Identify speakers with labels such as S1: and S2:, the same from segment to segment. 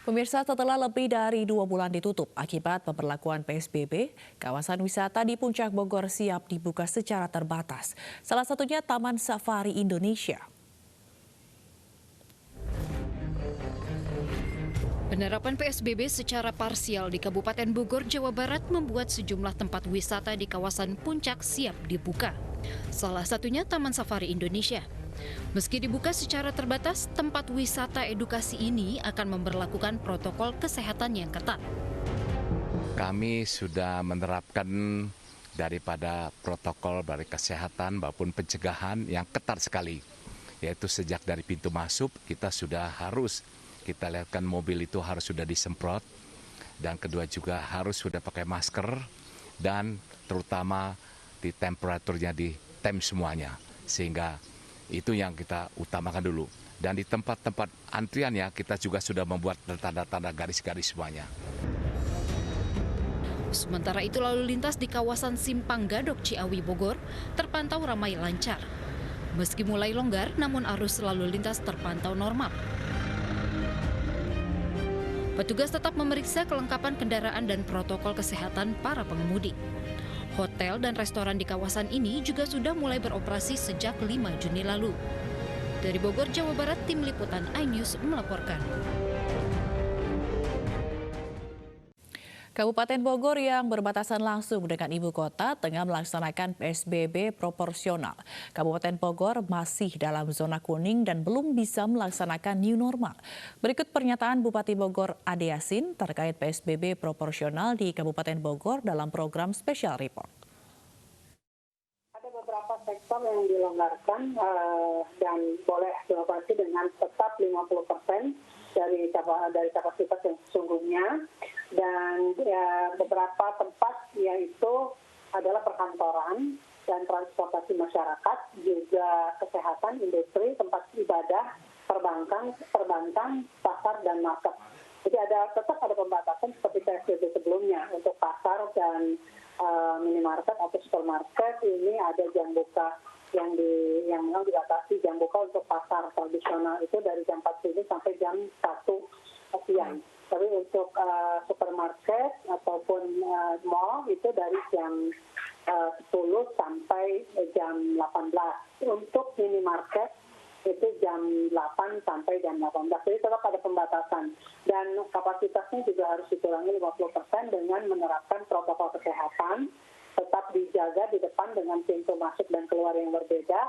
S1: Pemirsa, setelah lebih dari 2 bulan ditutup akibat pemberlakuan PSBB, kawasan wisata di Puncak Bogor siap dibuka secara terbatas. Salah satunya Taman Safari Indonesia.
S2: Penerapan PSBB secara parsial di Kabupaten Bogor, Jawa Barat membuat sejumlah tempat wisata di kawasan Puncak siap dibuka. Salah satunya Taman Safari Indonesia. Meski dibuka secara terbatas, tempat wisata edukasi ini akan memberlakukan protokol kesehatan yang ketat.
S3: Kami sudah menerapkan daripada protokol dari kesehatan maupun pencegahan yang ketat sekali. Yaitu sejak dari pintu masuk kita sudah harus, kita lihatkan mobil itu harus sudah disemprot. Dan kedua juga harus sudah pakai masker dan terutama di temperaturnya di tem semuanya. Sehingga itu yang kita utamakan dulu. Dan di tempat-tempat antriannya kita juga sudah membuat tanda-tanda garis-garis semuanya.
S2: Sementara itu lalu lintas di kawasan Simpang Gadok Ciawi Bogor terpantau ramai lancar. Meski mulai longgar, namun arus lalu lintas terpantau normal. Petugas tetap memeriksa kelengkapan kendaraan dan protokol kesehatan para pengemudi. Hotel dan restoran di kawasan ini juga sudah mulai beroperasi sejak 5 Juni lalu. Dari Bogor, Jawa Barat, Tim Liputan iNews melaporkan.
S1: Kabupaten Bogor yang berbatasan langsung dengan ibu kota tengah melaksanakan PSBB proporsional. Kabupaten Bogor masih dalam zona kuning dan belum bisa melaksanakan new normal. Berikut pernyataan Bupati Bogor Ade Yasin terkait PSBB proporsional di Kabupaten Bogor dalam program Special Report.
S4: Ada beberapa sektor yang dilonggarkan dan boleh beroperasi dengan tetap 50% dari kapasitas yang sesungguhnya, dan beberapa tempat yaitu adalah perkantoran dan transportasi masyarakat, juga kesehatan, industri, tempat ibadah, perbankan, pasar dan market. Jadi tetap ada pembatasan seperti PSBB sebelumnya. Untuk pasar dan minimarket atau supermarket ini ada jam buka yang memang dibatasi. Jam buka untuk pasar tradisional itu dari jam 4 pagi sampai jam 1 siang. Tapi untuk supermarket ataupun mall itu dari jam 10 sampai jam 18. Untuk minimarket itu jam 8 sampai jam 18. Jadi tetap ada pembatasan. Dan kapasitasnya juga harus dikurangi 50% dengan menerapkan protokol kesehatan. Tetap dijaga di depan dengan pintu masuk dan keluar yang berbeda,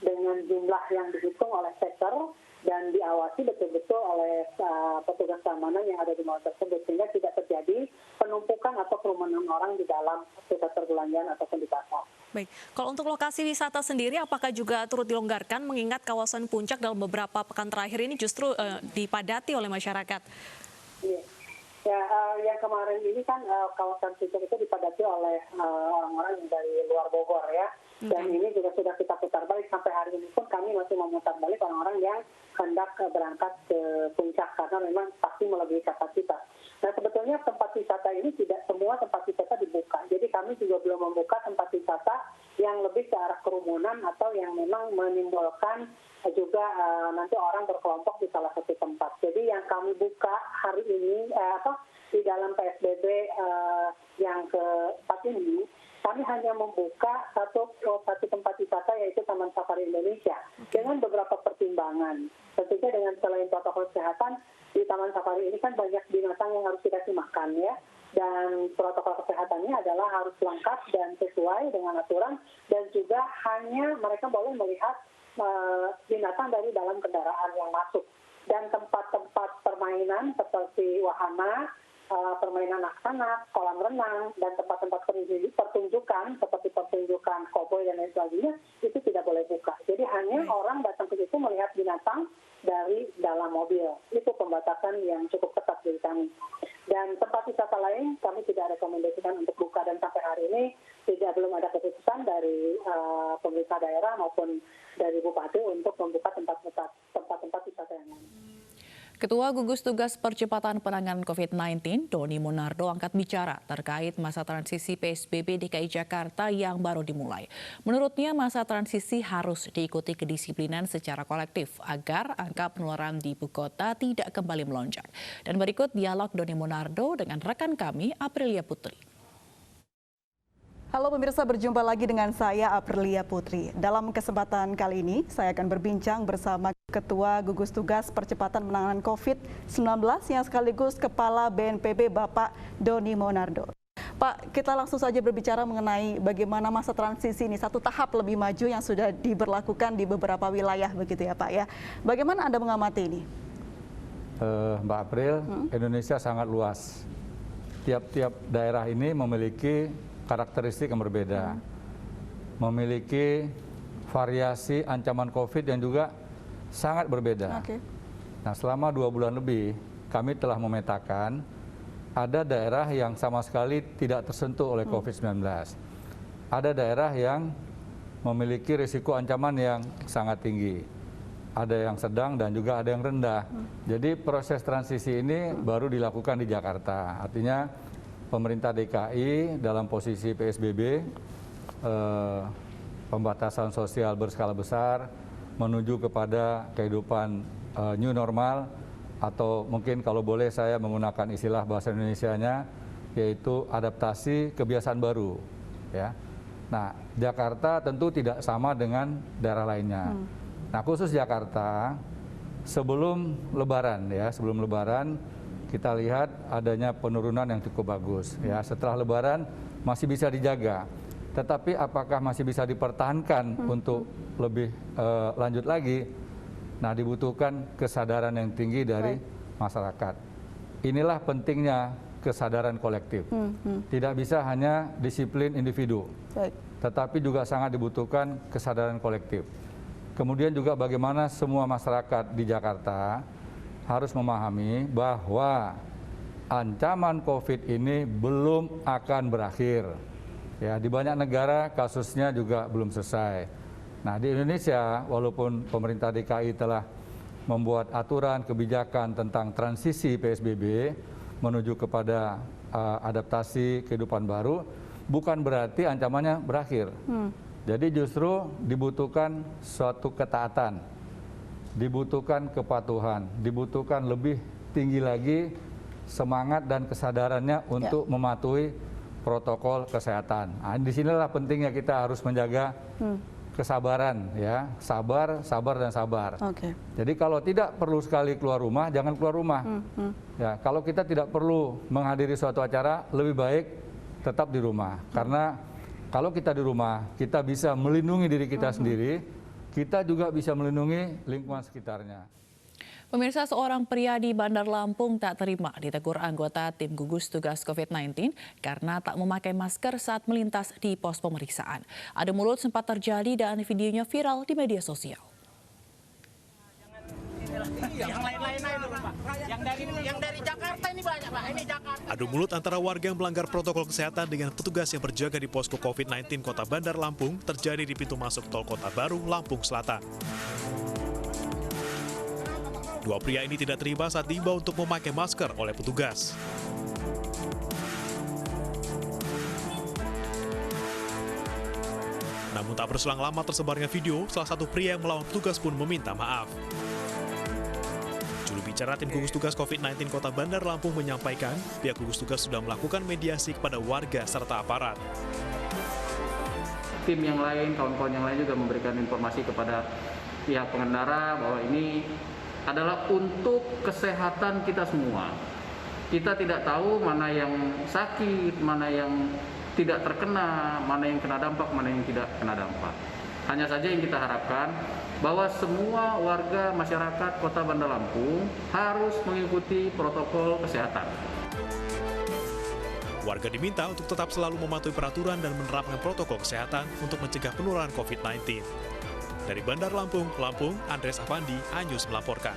S4: dengan jumlah yang dihitung oleh sektor dan diawasi betul-betul oleh petugas keamanan yang ada di mall tersebut, sehingga tidak terjadi penumpukan atau kerumunan orang di dalam pusat perbelanjaan ataupun di pasar.
S5: Baik, kalau untuk lokasi wisata sendiri apakah juga turut dilonggarkan mengingat kawasan Puncak dalam beberapa pekan terakhir ini justru dipadati oleh masyarakat?
S4: Iya. Ya, yang kemarin ini kan kawasan Puncak itu dipadati oleh orang-orang dari luar Bogor ya. Dan ini juga sudah kita putar balik sampai hari ini pun kami masih memutar balik orang-orang yang hendak berangkat ke Puncak karena memang pasti melebihi kapasitas. Nah, sebetulnya tempat wisata ini tidak semua tempat wisata dibuka. Jadi kami juga belum membuka tempat wisata yang lebih ke arah kerumunan atau yang memang menimbulkan juga nanti orang berkelompok di salah satu tempat. Jadi yang kami buka hari ini di dalam PSBB yang keempat ini, kami hanya membuka satu tempat wisata yaitu Taman Safari Indonesia dengan beberapa pertimbangan. Tentunya dengan selain protokol kesehatan, di Taman Safari ini kan banyak binatang yang harus dikasih makan ya. Dan protokol kesehatannya adalah harus lengkap dan sesuai dengan aturan, dan juga hanya mereka boleh melihat binatang dari dalam kendaraan yang masuk. Dan tempat-tempat permainan seperti wahana, permainan anak-anak, kolam renang, dan tempat-tempat pertunjukan seperti pertunjukan koboi dan lain sebagainya itu tidak boleh buka. Jadi hanya orang datang ke situ melihat binatang dari dalam mobil. Itu pembatasan yang cukup ketat dari kami. Dan tempat wisata lain kami tidak rekomendasikan untuk buka, dan sampai hari ini belum ada keputusan dari pemerintah daerah maupun dari bupati untuk membuka tempat-tempat wisata yang lain.
S1: Ketua Gugus Tugas Percepatan Penanganan COVID-19, Doni Monardo, angkat bicara terkait masa transisi PSBB DKI Jakarta yang baru dimulai. Menurutnya, masa transisi harus diikuti kedisiplinan secara kolektif agar angka penularan di ibu kota tidak kembali melonjak. Dan berikut dialog Doni Monardo dengan rekan kami, Aprilia Putri.
S6: Halo pemirsa, berjumpa lagi dengan saya Aprilia Putri. Dalam kesempatan kali ini, saya akan berbincang bersama Ketua Gugus Tugas Percepatan Penanganan COVID-19 yang sekaligus Kepala BNPB Bapak Doni Monardo. Pak, kita langsung saja berbicara mengenai bagaimana masa transisi ini, satu tahap lebih maju yang sudah diberlakukan di beberapa wilayah begitu ya Pak ya. Bagaimana Anda mengamati ini?
S7: Mbak April, Indonesia sangat luas. Tiap-tiap daerah ini memiliki karakteristik yang berbeda, memiliki variasi ancaman COVID yang juga sangat berbeda. Nah, selama 2 bulan lebih, kami telah memetakan ada daerah yang sama sekali tidak tersentuh oleh COVID-19. Ada daerah yang memiliki risiko ancaman yang sangat tinggi. Ada yang sedang dan juga ada yang rendah. Jadi proses transisi ini baru dilakukan di Jakarta. Artinya pemerintah DKI dalam posisi PSBB, pembatasan sosial berskala besar, menuju kepada kehidupan new normal, atau mungkin kalau boleh saya menggunakan istilah bahasa Indonesianya, yaitu adaptasi kebiasaan baru. Ya. Nah, Jakarta tentu tidak sama dengan daerah lainnya. Nah, khusus Jakarta, sebelum Lebaran, kita lihat adanya penurunan yang cukup bagus. Ya, setelah Lebaran masih bisa dijaga, tetapi apakah masih bisa dipertahankan untuk lebih lanjut lagi? Nah, dibutuhkan kesadaran yang tinggi dari masyarakat. Inilah pentingnya kesadaran kolektif. Tidak bisa hanya disiplin individu, tetapi juga sangat dibutuhkan kesadaran kolektif. Kemudian juga bagaimana semua masyarakat di Jakarta harus memahami bahwa ancaman COVID ini belum akan berakhir. Ya, di banyak negara kasusnya juga belum selesai. Nah, di Indonesia walaupun pemerintah DKI telah membuat aturan kebijakan tentang transisi PSBB menuju kepada adaptasi kehidupan baru, bukan berarti ancamannya berakhir. Jadi justru dibutuhkan suatu ketaatan, dibutuhkan kepatuhan, dibutuhkan lebih tinggi lagi semangat dan kesadarannya untuk mematuhi protokol kesehatan. Nah, disinilah pentingnya kita harus menjaga kesabaran, ya, sabar, dan sabar. Jadi kalau tidak perlu sekali keluar rumah, jangan keluar rumah. Ya, kalau kita tidak perlu menghadiri suatu acara, lebih baik tetap di rumah. Karena kalau kita di rumah, kita bisa melindungi diri kita sendiri. Kita juga bisa melindungi lingkungan sekitarnya.
S1: Pemirsa, seorang pria di Bandar Lampung tak terima ditegur anggota tim gugus tugas COVID-19 karena tak memakai masker saat melintas di pos pemeriksaan. Adu mulut sempat terjadi dan videonya viral di media sosial.
S8: Yang dari Jakarta ini banyak, Pak. Ini Jakarta.
S9: Adu mulut antara warga yang melanggar protokol kesehatan dengan petugas yang berjaga di posko COVID-19 Kota Bandar Lampung terjadi di pintu masuk tol Kota Baru, Lampung Selatan. Dua pria ini tidak terima saat diimbau untuk memakai masker oleh petugas. Namun tak berselang lama tersebarnya video, salah satu pria yang melawan petugas pun meminta maaf. Juru bicara tim gugus tugas COVID-19 Kota Bandar Lampung menyampaikan pihak gugus tugas sudah melakukan mediasi kepada warga serta aparat.
S10: Tim yang lain, kawan-kawan yang lain juga memberikan informasi kepada pihak pengendara bahwa ini adalah untuk kesehatan kita semua. Kita tidak tahu mana yang sakit, mana yang tidak terkena, mana yang kena dampak, mana yang tidak kena dampak. Hanya saja yang kita harapkan bahwa semua warga masyarakat Kota Bandar Lampung harus mengikuti protokol kesehatan.
S9: Warga diminta untuk tetap selalu mematuhi peraturan dan menerapkan protokol kesehatan untuk mencegah penularan COVID-19. Dari Bandar Lampung, Andres Avandi, iNews melaporkan.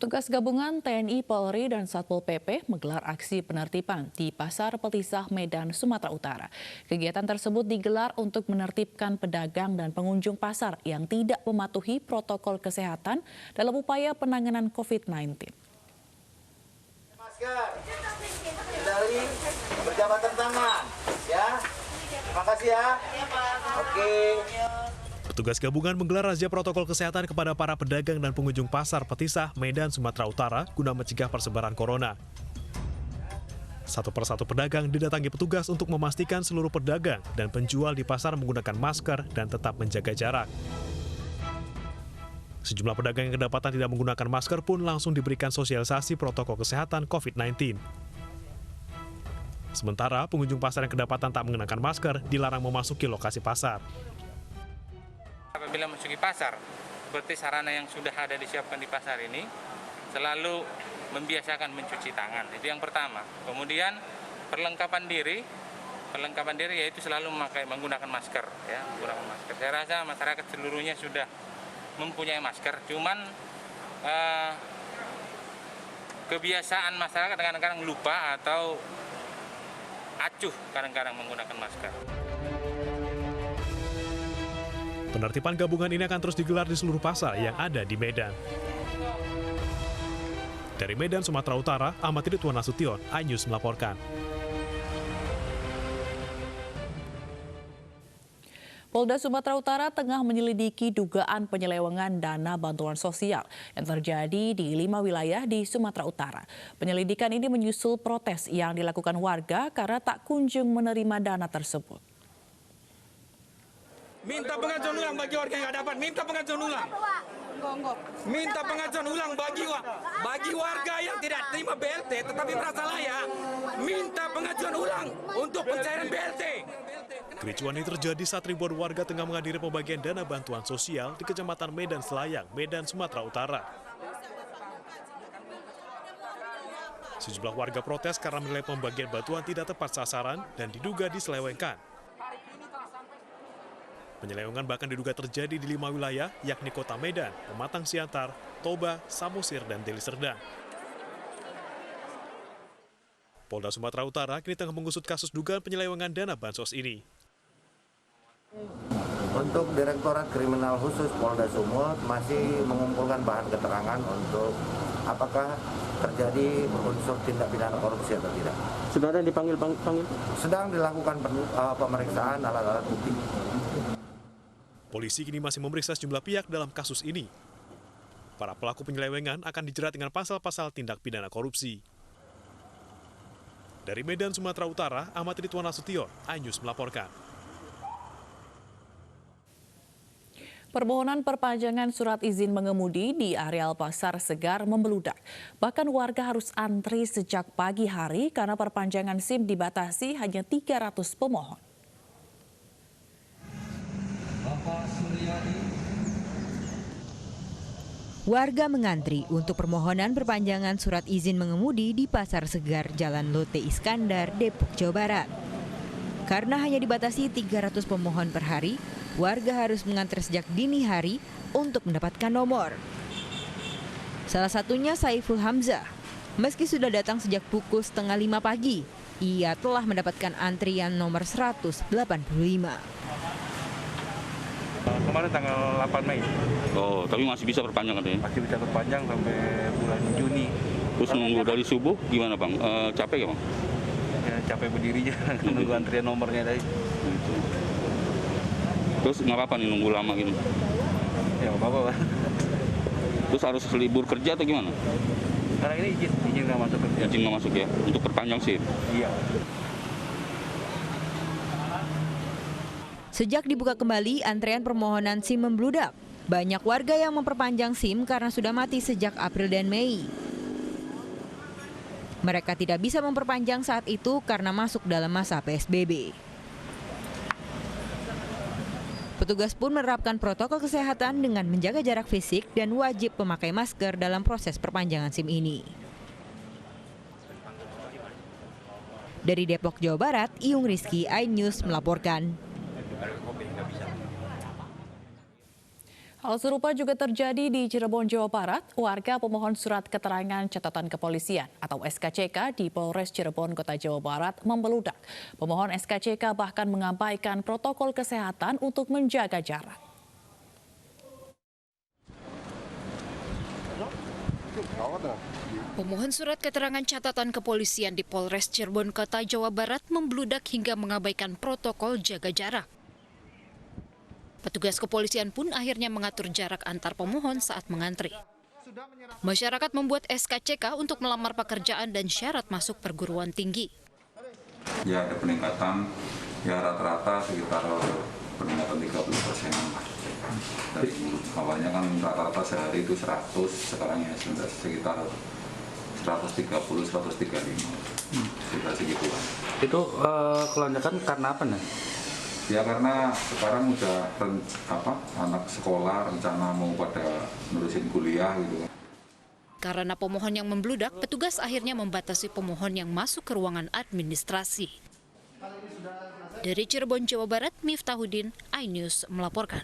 S1: Petugas gabungan TNI, Polri, dan Satpol PP menggelar aksi penertiban di Pasar Petisah, Medan, Sumatera Utara. Kegiatan tersebut digelar untuk menertibkan pedagang dan pengunjung pasar yang tidak mematuhi protokol kesehatan dalam upaya penanganan COVID-19.
S8: Masker, kendali, berjabatan tangan, ya. Terima kasih ya. Oke.
S9: Petugas gabungan menggelar razia protokol kesehatan kepada para pedagang dan pengunjung pasar Petisah, Medan, Sumatera Utara guna mencegah persebaran corona. Satu persatu pedagang didatangi petugas untuk memastikan seluruh pedagang dan penjual di pasar menggunakan masker dan tetap menjaga jarak. Sejumlah pedagang yang kedapatan tidak menggunakan masker pun langsung diberikan sosialisasi protokol kesehatan COVID-19. Sementara pengunjung pasar yang kedapatan tak mengenakan masker dilarang memasuki lokasi pasar.
S11: Apabila memasuki pasar, seperti sarana yang sudah ada disiapkan di pasar ini, selalu membiasakan mencuci tangan. Itu yang pertama. Kemudian perlengkapan diri yaitu selalu menggunakan masker, ya, menggunakan masker. Saya rasa masyarakat seluruhnya sudah mempunyai masker, cuman kebiasaan masyarakat kadang-kadang lupa atau acuh kadang-kadang menggunakan masker.
S9: Penertiban gabungan ini akan terus digelar di seluruh pasar yang ada di Medan. Dari Medan, Sumatera Utara, Ahmad Ridwan Nasution, iNews melaporkan.
S1: Polda Sumatera Utara tengah menyelidiki dugaan penyelewengan dana bantuan sosial yang terjadi di 5 wilayah di Sumatera Utara. Penyelidikan ini menyusul protes yang dilakukan warga karena tak kunjung menerima dana tersebut.
S12: Minta pengajuan ulang bagi warga yang nggak dapat. Minta pengajuan ulang. Minta pengajuan ulang bagi warga yang tidak terima BLT tetapi merasa layak. Minta pengajuan ulang untuk pencairan BLT.
S9: Kericuan ini terjadi saat ribuan warga tengah menghadiri pembagian dana bantuan sosial di Kecamatan Medan Selayang, Medan, Sumatera Utara. Sejumlah warga protes karena menilai pembagian bantuan tidak tepat sasaran dan diduga diselewengkan. Penyelewengan bahkan diduga terjadi di 5 wilayah, yakni Kota Medan, Pematang Siantar, Toba, Samosir, dan Deli Serdang. Polda Sumatera Utara kini tengah mengusut kasus dugaan penyelewengan dana bansos ini.
S13: Untuk Direktorat Kriminal Khusus Polda Sumut masih mengumpulkan bahan keterangan untuk apakah terjadi unsur tindak pidana korupsi atau tidak.
S14: Sudah ada yang dipanggil?
S13: Sedang dilakukan pemeriksaan alat-alat bukti.
S9: Polisi kini masih memeriksa sejumlah pihak dalam kasus ini. Para pelaku penyelewengan akan dijerat dengan pasal-pasal tindak pidana korupsi. Dari Medan, Sumatera Utara, Ahmad Ridwan Nasution, iNews melaporkan.
S1: Permohonan perpanjangan surat izin mengemudi di areal Pasar Segar membeludak. Bahkan warga harus antri sejak pagi hari karena perpanjangan SIM dibatasi hanya 300 pemohon.
S15: Warga mengantri untuk permohonan perpanjangan surat izin mengemudi di Pasar Segar Jalan Lote Iskandar, Depok, Jawa Barat. Karena hanya dibatasi 300 pemohon per hari, warga harus mengantri sejak dini hari untuk mendapatkan nomor. Salah satunya Saiful Hamzah. Meski sudah datang sejak pukul 4:30 pagi, ia telah mendapatkan antrian nomor 185.
S16: Kemarin tanggal 8 Mei.
S17: Oh, tapi masih bisa perpanjang katanya?
S16: Masih bisa perpanjang sampai bulan Juni.
S17: Terus nunggu dari subuh gimana Bang? Capek ya Bang?
S16: Ya, capek berdirinya, nunggu antrian nomornya tadi.
S17: Terus nggak apa-apa nih nunggu lama gitu?
S16: Ya nggak apa-apa Bang.
S17: Terus harus libur kerja atau gimana?
S16: Karena ini izin nggak masuk kerja.
S17: Izin nggak masuk ya, untuk perpanjang SIM?
S16: Iya.
S15: Sejak dibuka kembali, antrean permohonan SIM membludak. Banyak warga yang memperpanjang SIM karena sudah mati sejak April dan Mei. Mereka tidak bisa memperpanjang saat itu karena masuk dalam masa PSBB. Petugas pun menerapkan protokol kesehatan dengan menjaga jarak fisik dan wajib memakai masker dalam proses perpanjangan SIM ini. Dari Depok, Jawa Barat, Iyung Rizky, iNews melaporkan.
S1: Hal serupa juga terjadi di Cirebon, Jawa Barat. Warga pemohon surat keterangan catatan kepolisian atau SKCK di Polres Cirebon, Kota Jawa Barat membeludak. Pemohon SKCK bahkan mengabaikan protokol kesehatan untuk menjaga jarak.
S2: Pemohon surat keterangan catatan kepolisian di Polres Cirebon, Kota Jawa Barat membeludak hingga mengabaikan protokol jaga jarak. Petugas kepolisian pun akhirnya mengatur jarak antar pemohon saat mengantri. Masyarakat membuat SKCK untuk melamar pekerjaan dan syarat masuk perguruan tinggi.
S14: Ya ada peningkatan, ya rata-rata sekitar peningkatan 30%. Dari awalnya kan rata-rata sehari itu 100, sekarang ya sudah sekitar 130, 135, sekitar segituan.
S16: Itu kelonjakan karena apa nih?
S14: Ya karena sekarang udah anak sekolah rencana mau pada nerusin kuliah gitu.
S2: Karena pemohon yang membludak, petugas akhirnya membatasi pemohon yang masuk ke ruangan administrasi. Dari Cirebon, Jawa Barat, Miftahudin, iNews melaporkan.